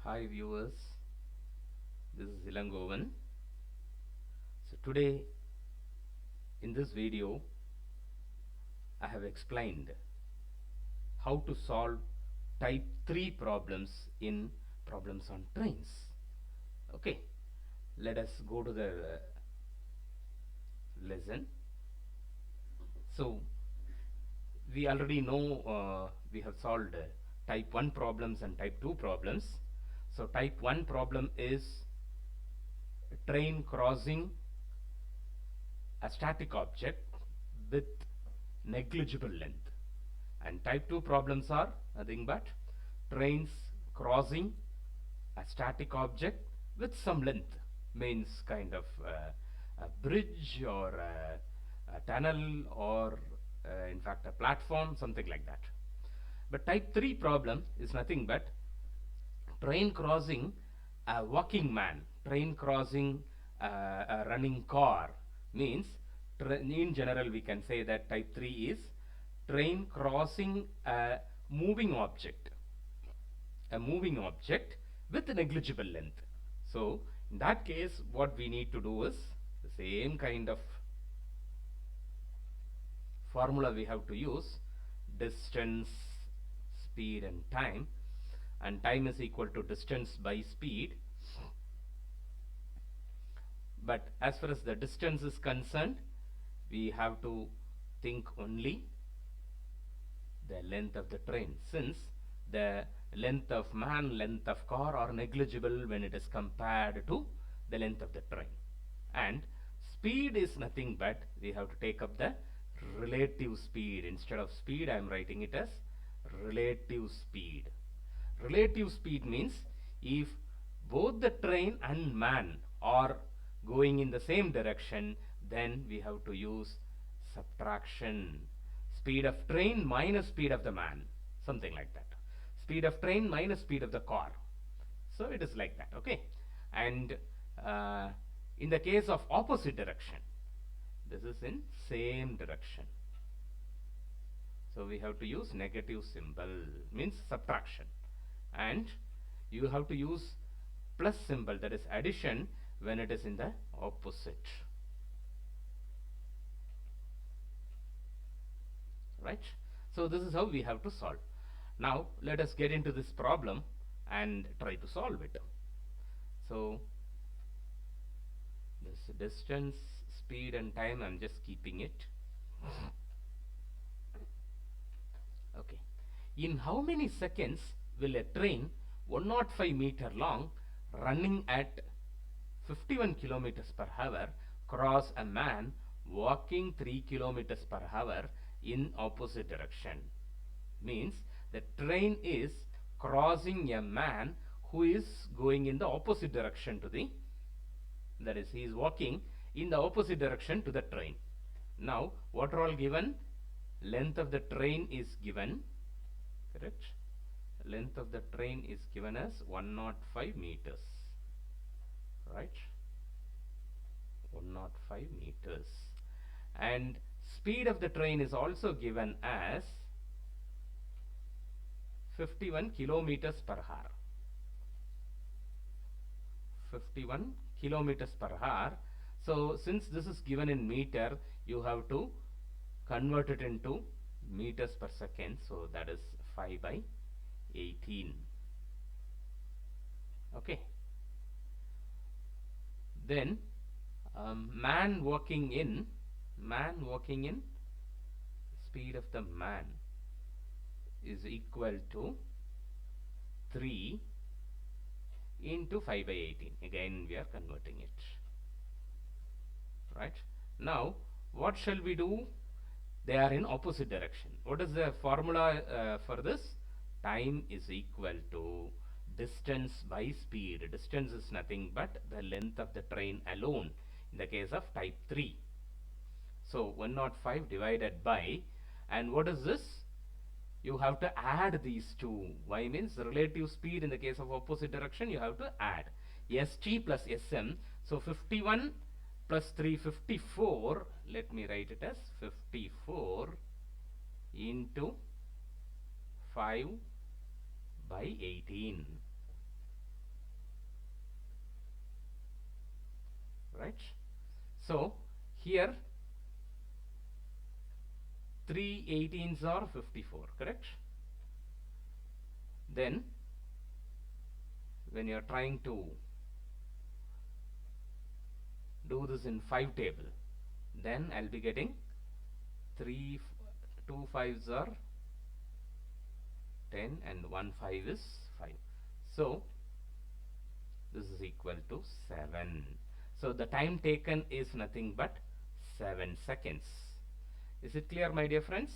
Hi viewers, this is Ilangovan. So today in this video I have explained how to solve type 3 problems in problems on trains. Okay, let us go to the lesson. So we already know we have solved type 1 problems and type 2 problems. So type 1 problem is a train crossing a static object with negligible length, and type 2 problems are nothing but trains crossing a static object with some length, means kind of a bridge or a tunnel or in fact a platform, something like that. But type 3 problem is nothing but train crossing a walking man, train crossing a running car, means in general we can say that type 3 is train crossing a moving object with negligible length. So in that case what we need to do is the same kind of formula we have to use: distance, speed and time, and time is equal to distance by speed. But as far as the distance is concerned, we have to think only the length of the train, since the length of man, length of car are negligible when it is compared to the length of the train. And speed is nothing but we have to take up the relative speed. Instead of speed I am writing it as relative speed. Relative speed means if both the train and man are going in the same direction, then we have to use subtraction. Speed of train minus speed of the man, something like that. Speed of train minus speed of the car. So it is like that, okay? And in the case of opposite direction, this is in same direction. So we have to use negative symbol, means subtraction. And you have to use plus symbol, that is addition, when it is in the opposite. Right? So this is how we have to solve. Now let us get into this problem and try to solve it. So this distance, speed and time, I'm just keeping it. Okay. In how many seconds will a train 105 meter long running at 51 kilometers per hour cross a man walking 3 kilometers per hour in opposite direction? Means the train is crossing a man who is going in the opposite direction to the, that is, he is walking in the opposite direction to the train. Now what are all given? Length of the train is given, correct? Length of the train is given as 105 meters, right? 105 meters. And speed of the train is also given as 51 kilometers per hour. 51 kilometers per hour. So since this is given in meter, you have to convert it into meters per second. So that is 5 by 18. Okay. Then man walking in, speed of the man is equal to 3 into 5 by 18. Again we are converting it. Right? Now what shall we do? They are in opposite direction. What is the formula for this? Time is equal to distance by speed. Distance is nothing but the length of the train alone in the case of type 3. So 105 divided by, and what is this? You have to add these two. Y means relative speed. In the case of opposite direction you have to add st plus sm. So 51 plus 3, 54. Let me write it as 54 into 5 by 18. So here 3 18s are 54, correct? Then when you are trying to do this in 5 table, then I'll be getting 2 5s are 10 and 1 5 is 5. So this is equal to 7. So the time taken is nothing but 7 seconds. Is it clear, my dear friends?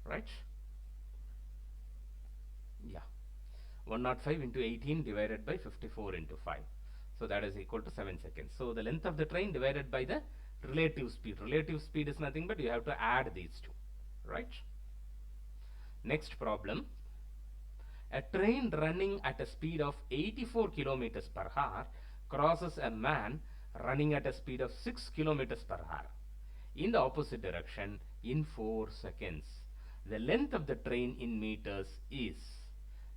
Right? Yeah. 105 into 18 divided by 54 into 5. So that is equal to 7 seconds. So the length of the train divided by the relative speed. Relative speed is nothing but you have to add these two. Right? Next problem. A train running at a speed of 84 kilometers per hour crosses a man running at a speed of 6 kilometers per hour in the opposite direction in 4 seconds. The length of the train in meters is.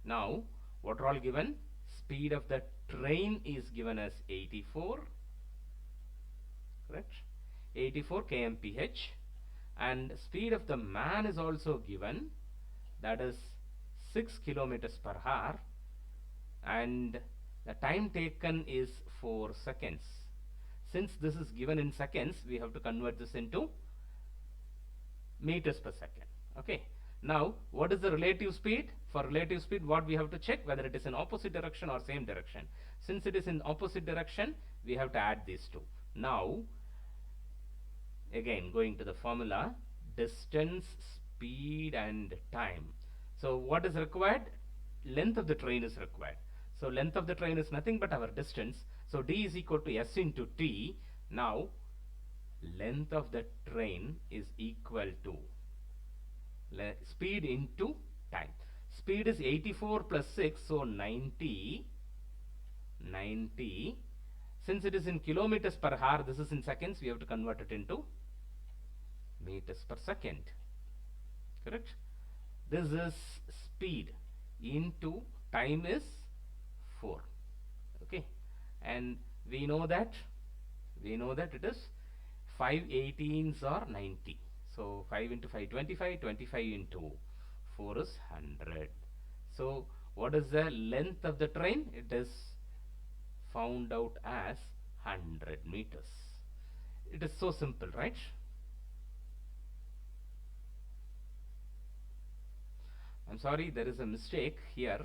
Now, what are all given? Speed of the train is given as 84, correct? 84 kmph, and speed of the man is also given, that is 6 kilometers per hour, and the time taken is 4 seconds. Since this is given in seconds, we have to convert this into meters per second. Okay. Now, what is the relative speed? For relative speed, what we have to check, whether it is in opposite direction or same direction. Since it is in opposite direction, we have to add these two. Now, again going to the formula, distance, speed and time. So what is required? Length of the train is required. So length of the train is nothing but our distance. So d is equal to s into t. Now length of the train is equal to speed into time. Speed is 84 plus 6, so 90. Since it is in kilometers per hour, this is in seconds, we have to convert it into meters per second. Correct? This is speed into time is 4. Okay, and we know that it is 5 18s are 90. So 5 into 5 25, 25 into 4 is 100. So what is the length of the train? It is found out as 100 meters. It is so simple, right? I'm sorry, there is a mistake here.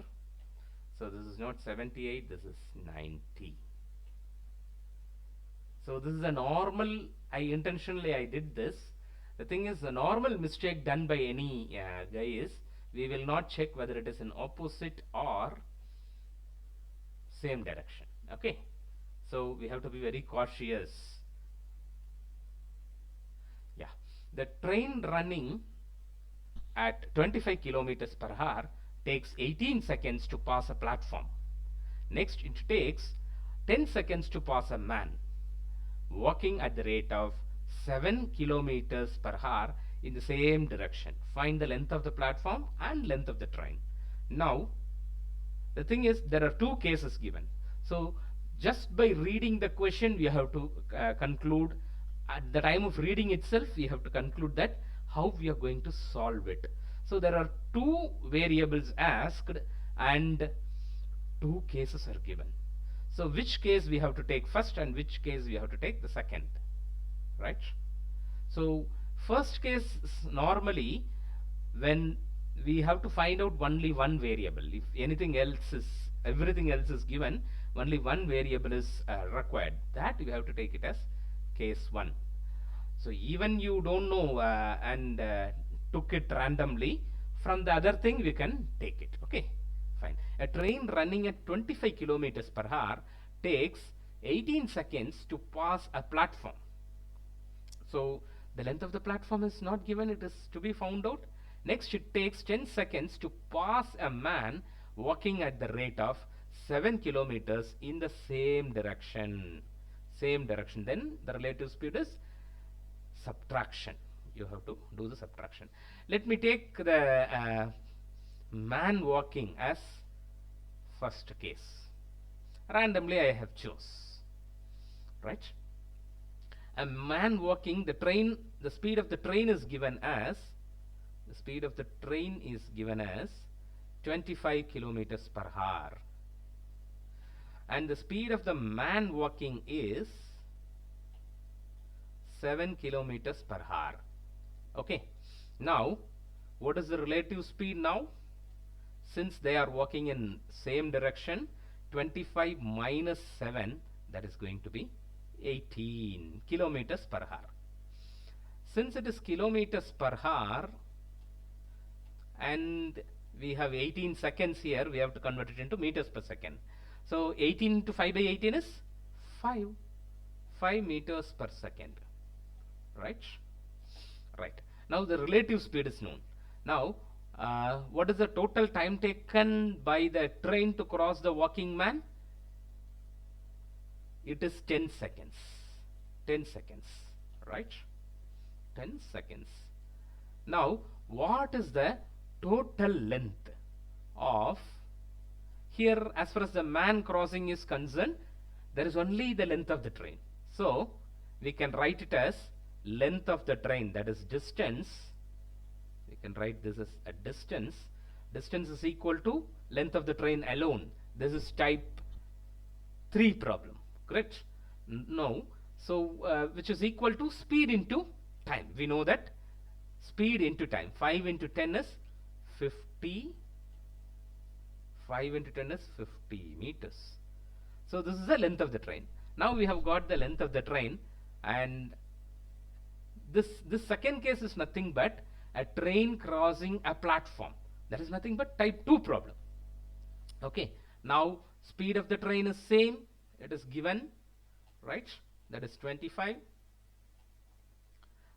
So this is not 78, this is 90. So this is a normal, intentionally I did this. The thing is, the normal mistake done by any guy is, we will not check whether it is in opposite or same direction. Okay, so we have to be very cautious. Yeah, the train running at 25 kilometers per hour takes 18 seconds to pass a platform. Next, it takes 10 seconds to pass a man walking at the rate of 7 kilometers per hour in the same direction. Find the length of the platform and length of the train. Now, the thing is, there are two cases given. So, just by reading the question, we have to conclude, at the time of reading itself, we have to conclude that how we are going to solve it. So, there are two variables asked and two cases are given. So, which case we have to take first and which case we have to take the second, right? So, first case normally when we have to find out only one variable. If everything else is given, only one variable is required. That we have to take it as case 1. So even you don't know and took it randomly, from the other thing we can take it. Okay, fine. A train running at 25 kilometers per hour takes 18 seconds to pass a platform. So the length of the platform is not given, it is to be found out. Next, it takes 10 seconds to pass a man walking at the rate of 7 kilometers in the same direction. Then the relative speed is subtraction. You have to do the subtraction. Let me take the man walking as first case. randomly I have chose, right? A man walking, the speed of the train is given as, 25 kilometers per hour, and the speed of the man walking is 7 kilometers per hour. Okay, now what is the relative speed now? Since they are walking in same direction, 25 minus 7, that is going to be 18 kilometers per hour. Since it is kilometers per hour and we have 18 seconds here, we have to convert it into meters per second. So 18 into 5 by 18 is 5 meters per second, right? Right. Now the relative speed is known. Now what is the total time taken by the train to cross the walking man? It is 10 seconds. 10 seconds, right? 10 seconds. Now what is the total length of, here as far as the man crossing is concerned, there is only the length of the train. So we can write it as length of the train, that is distance. We can write this as a distance. Distance is equal to length of the train alone. This is type 3 problem, correct? No. So which is equal to speed into time. We know that speed into time. 5 into 10 is 50. 5 into 10 is 50 meters. So this is the length of the train. Now we have got the length of the train, and this second case is nothing but a train crossing a platform. That is nothing but type 2 problem. Okay. Now speed of the train is same. It is given, right? That is 25.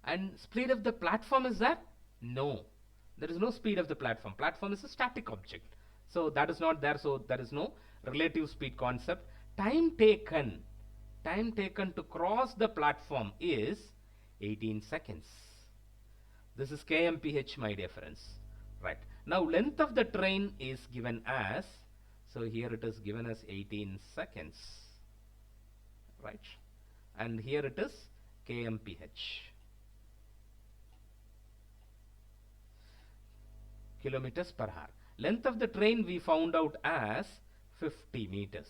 And speed of the platform is there? No. There is no speed of the platform. Platform is a static object. So that is not there. So there is no relative speed concept. Time taken to cross the platform is 18 seconds. This is kmph, my dear friends. Right. Now length of the train is given as, so here it is given as 18 seconds. Right. And here it is kmph. Kilometers per hour. Length of the train we found out as 50 meters.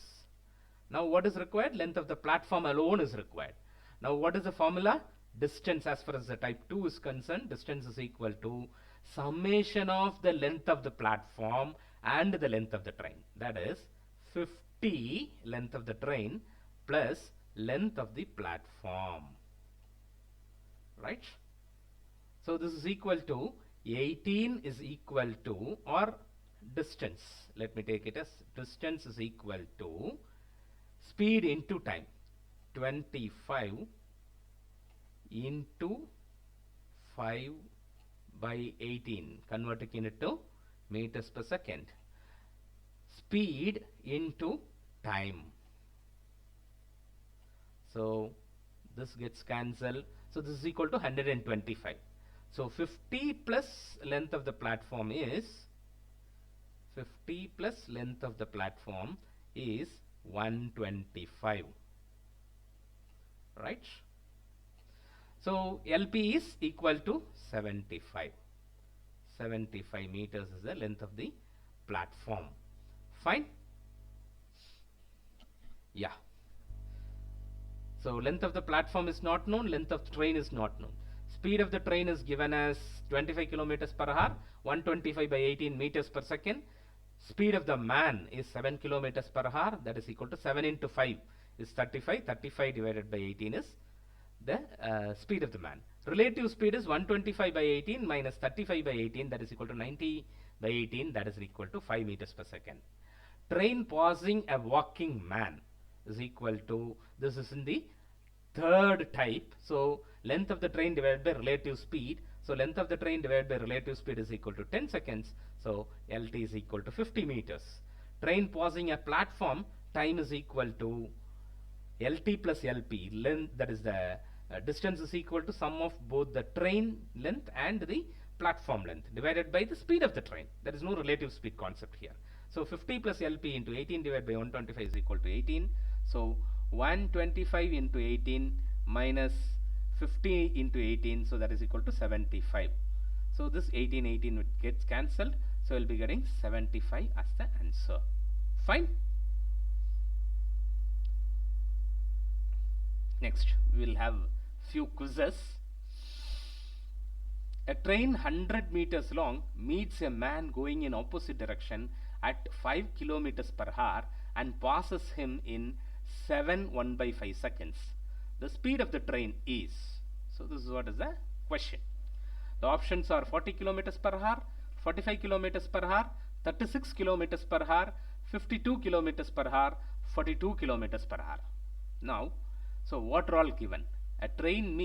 Now what is required? Length of the platform alone is required. Now what is the formula? Distance, as far as the type 2 is concerned, distance is equal to summation of the length of the platform and the length of the train. That is 50 length of the train plus length of the platform. Right? So this is equal to 18 is equal to, or distance, let me take it as distance is equal to speed into time, 25 into 5 by 18, converting it to meters per second. Speed into time. So this gets cancelled. So this is equal to 125. So 50 plus length of the platform is 125. Right? So LP is equal to 75. 75 meters is the length of the platform. Fine? Yeah. So length of the platform is not known, length of the train is not known. Speed of the train is given as 25 kilometers per hour, 125 by 18 meters per second. Speed of the man is 7 kilometers per hour, that is equal to 7 into 5 is 35. 35 divided by 18 is the speed of the man. Relative speed is 125 by 18 minus 35 by 18, that is equal to 90 by 18, that is equal to 5 meters per second. Train passing a walking man is equal to, this is in the third type. So length of the train divided by relative speed. So length of the train divided by relative speed is equal to 10 seconds. So LT is equal to 50 meters. Train passing a platform, time is equal to LT plus LP. Length, that is the distance is equal to sum of both the train length and the platform length divided by the speed of the train. There is no relative speed concept here. So 50 plus LP into 18 divided by 125 is equal to 18. So 125 into 18 minus 50 into 18, so that is equal to 75. So this 18 gets cancelled, so we'll be getting 75 as the answer. Fine. Next we'll have few quizzes. A train 100 meters long meets a man going in opposite direction at 5 kilometers per hour and passes him in 7/1/5 seconds. The speed of the train is. So this is what is the question. The options are 40 kilometers per hour, 45 kilometers per hour, 36 kilometers per hour, 52 kilometers per hour, 42 kilometers per hour. Now, so what are all given? A train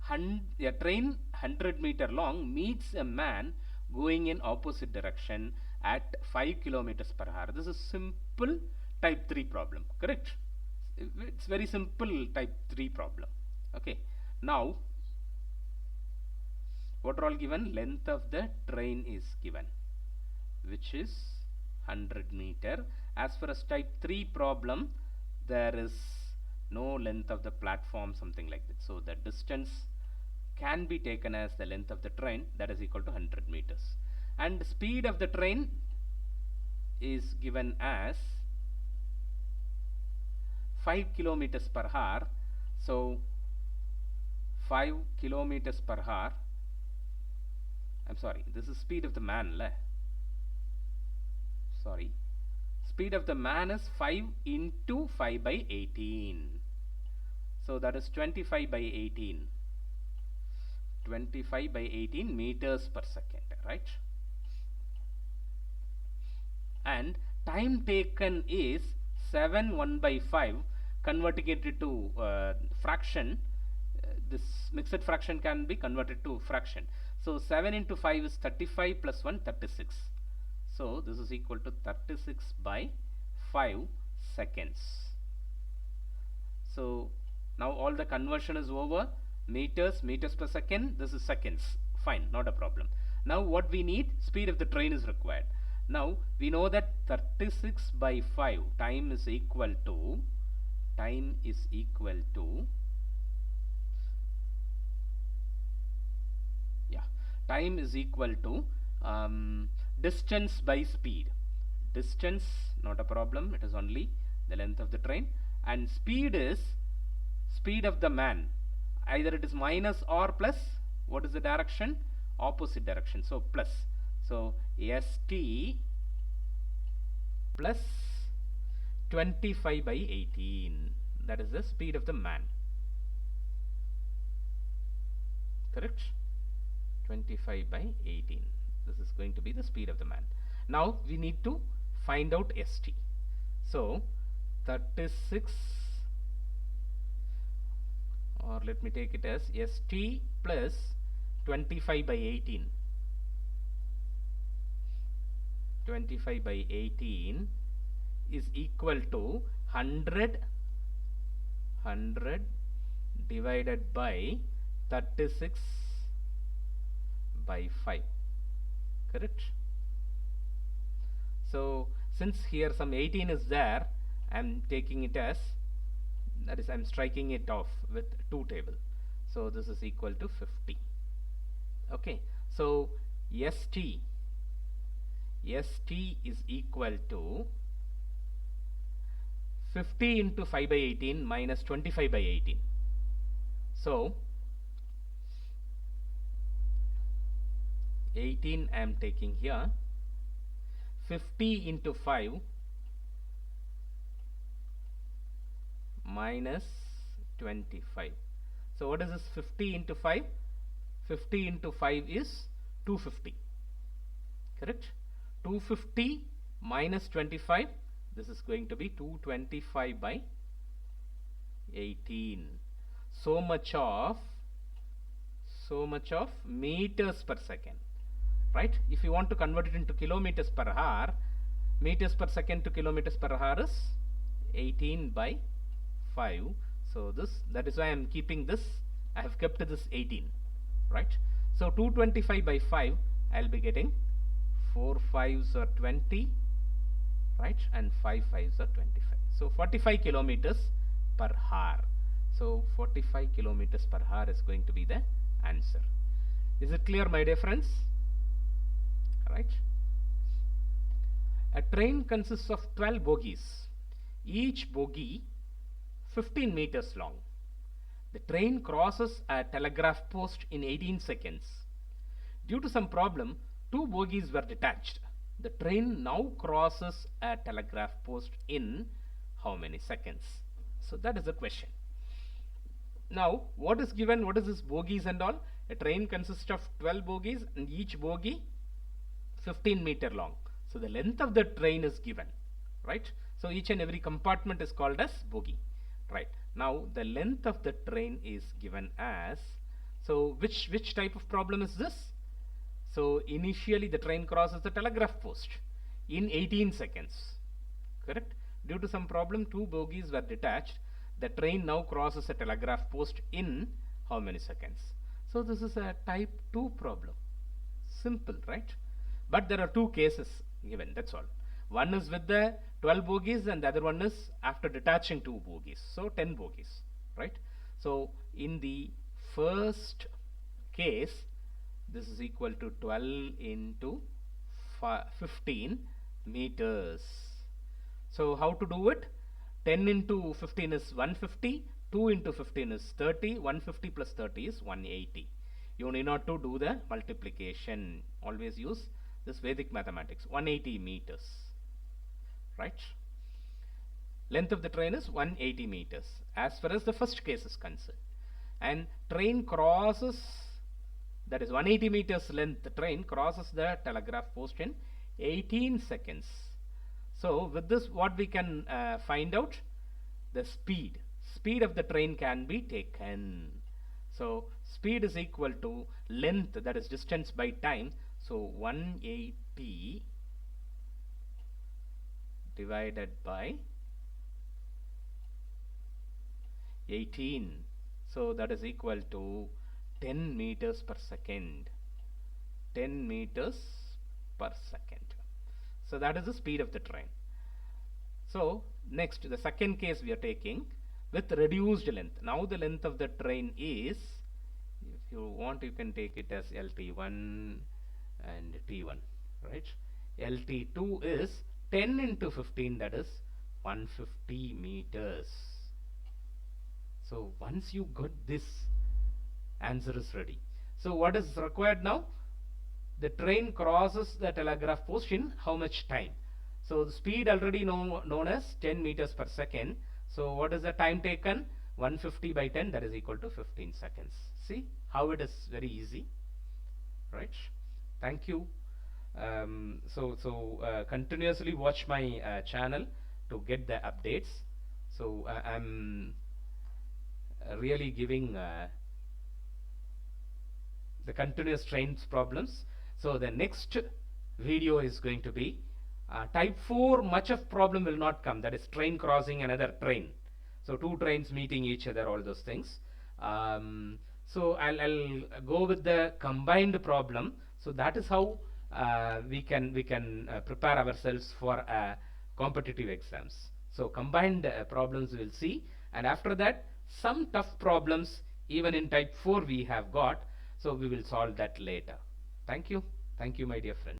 100 meter long meets a man going in opposite direction at 5 kilometers per hour. This is simple type 3 problem, correct? It's very simple type 3 problem. Okay. Now, what are all given? Length of the train is given, which is 100 meter. As far as type 3 problem, there is no length of the platform, something like that. So the distance can be taken as the length of the train, that is equal to 100 meters. And speed of the train is given as 5 kilometers per hour. So 5 kilometers per hour, I'm sorry, this is speed of the man, sorry, speed of the man is 5 into 5 by 18, so that is 25 by 18, 25 by 18 meters per second, right? And time taken is 7/1/5. Converting it to fraction, this mixed fraction can be converted to fraction. So 7 into 5 is 35 plus 1, 36. So this is equal to 36 by 5 seconds. So now all the conversion is over. Meters per second, this is seconds. Fine, not a problem. Now what we need? Speed of the train is required. Now we know that 36 by 5 time is equal to distance by speed. Distance, not a problem, it is only the length of the train, and speed is speed of the man. Either it is minus or plus. What is the direction? Opposite direction, so plus. So ST plus 25 by 18, that is the speed of the man, correct? 25 by 18, this is going to be the speed of the man. Now we need to find out ST. So 36, or let me take it as ST plus 25 by 18. 25 by 18 is equal to 100 divided by 36 by 5, correct? So since here some 18 is there, I am taking it as, that is, I am striking it off with 2 table. So this is equal to 50. Okay, so ST is equal to 50 into 5 by 18 minus 25 by 18. So 18 I am taking here. 50 into 5 minus 25. So what is this 50 into 5? 50 into 5 is 250, correct? 250 minus 25, this is going to be 225 by 18. So much of meters per second, right? If you want to convert it into kilometers per hour, meters per second to kilometers per hour is 18 by 5. So that is why I am keeping this, I have kept this 18, right? So 225 by 5, I will be getting 4 5s are 20, right? And 5 5s are 25. So 45 kilometers per hour. So 45 kilometers per hour is going to be the answer. Is it clear, my dear friends? Right? A train consists of 12 bogies, each bogie 15 meters long. The train crosses a telegraph post in 18 seconds. Due to some problem, two bogies were detached. The train now crosses a telegraph post in how many seconds? So that is the question. Now, what is given? What is this bogies and all? A train consists of 12 bogies and each bogie 15-meter long. So the length of the train is given, right? So each and every compartment is called as bogie, right? Now the length of the train is given as, so which type of problem is this? So initially the train crosses the telegraph post in 18 seconds, correct? Due to some problem, two bogies were detached. The train now crosses a telegraph post in how many seconds? So this is a type 2 problem. Simple, right? But there are two cases given, that's all. One is with the 12 bogies and the other one is after detaching two bogies. So 10 bogies, right? So in the first case, this is equal to 12 into 15 meters. So how to do it? 10 into 15 is 150, 2 into 15 is 30, 150 plus 30 is 180. You need not to do the multiplication. Always use this Vedic mathematics. 180 meters, right? Length of the train is 180 meters as far as the first case is concerned. And train crosses, that is 180 meters length, the train crosses the telegraph post in 18 seconds. So with this, what we can find out? The speed of the train can be taken. So speed is equal to length, that is distance by time. So 180 divided by 18. So that is equal to 10 meters per second. 10 meters per second. So that is the speed of the train. So next, the second case we are taking with reduced length. Now the length of the train is, if you want, you can take it as LT1 and T1, right? LT2 is 10 into 15, that is 150 meters. So once you got this, answer is ready. So what is required now? The train crosses the telegraph post in how much time? So the speed already known as 10 meters per second. So what is the time taken? 150 by 10, that is equal to 15 seconds. See how it is very easy, right? Thank you. Continuously watch my channel to get the updates. So I'm really giving the continuous trains problems. So the next video is going to be type 4. Much of problem will not come, that is train crossing another train. So two trains meeting each other, all those things. So I'll go with the combined problem. So that is how we can prepare ourselves for competitive exams. So combined problems we will see, and after that some tough problems even in type 4 we have got. So we will solve that later. Thank you. Thank you, my dear friend.